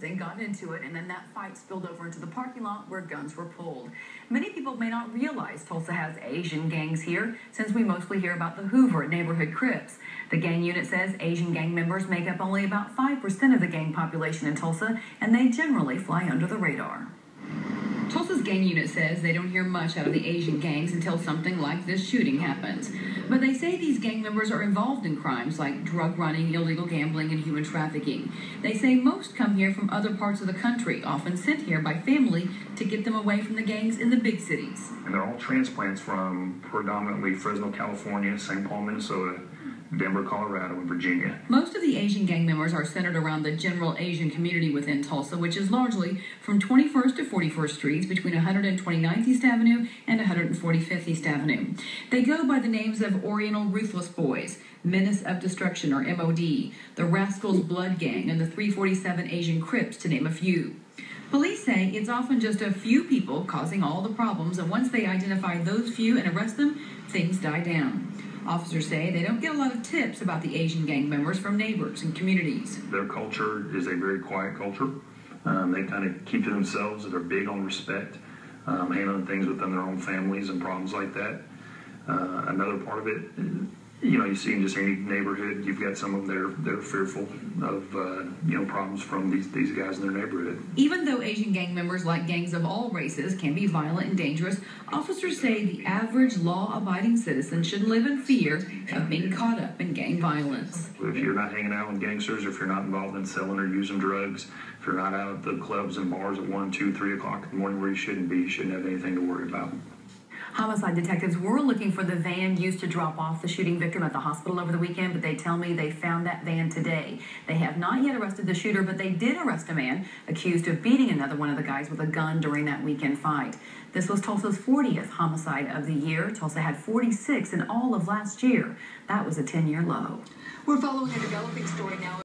They got into it, and then that fight spilled over into the parking lot where guns were pulled. Many people may not realize Tulsa has Asian gangs here, since we mostly hear about the Hoover neighborhood Crips. The gang unit says Asian gang members make up only about 5% of the gang population in Tulsa, and they generally fly under the radar. Tulsa's gang unit says they don't hear much out of the Asian gangs until something like this shooting happens. But they say these gang members are involved in crimes like drug running, illegal gambling, and human trafficking. They say most come here from other parts of the country, often sent here by family to get them away from the gangs in the big cities. And they're all transplants from predominantly Fresno, California, St. Paul, Minnesota, Denver, Colorado, and Virginia. Most of the Asian gang members are centered around the general Asian community within Tulsa, which is largely from 21st to 41st Streets between 129th East Avenue and 145th East Avenue. They go by the names of Oriental Ruthless Boys, Menace of Destruction, or MOD, the Rascals Blood Gang, and the 347 Asian Crips, to name a few. Police say it's often just a few people causing all the problems, and once they identify those few and arrest them, things die down. Officers say they don't get a lot of tips about the Asian gang members from neighbors and communities. Their culture is a very quiet culture. They kind of keep to themselves. They're big on respect, handling things within their own families and problems like that. Another part of it, you see in just any neighborhood, you've got some of them they're fearful of problems from these guys in their neighborhood. Even though Asian gang members, like gangs of all races, can be violent and dangerous, officers say the average law-abiding citizen shouldn't live in fear of being caught up in gang violence. If you're not hanging out with gangsters, if you're not involved in selling or using drugs, if you're not out at the clubs and bars at 1, 2, 3 o'clock in the morning where you shouldn't be, you shouldn't have anything to worry about. Homicide detectives were looking for the van used to drop off the shooting victim at the hospital over the weekend, but they tell me they found that van today. They have not yet arrested the shooter, but they did arrest a man accused of beating another one of the guys with a gun during that weekend fight. This was Tulsa's 40th homicide of the year. Tulsa had 46 in all of last year. That was a 10-year low. We're following a developing story now.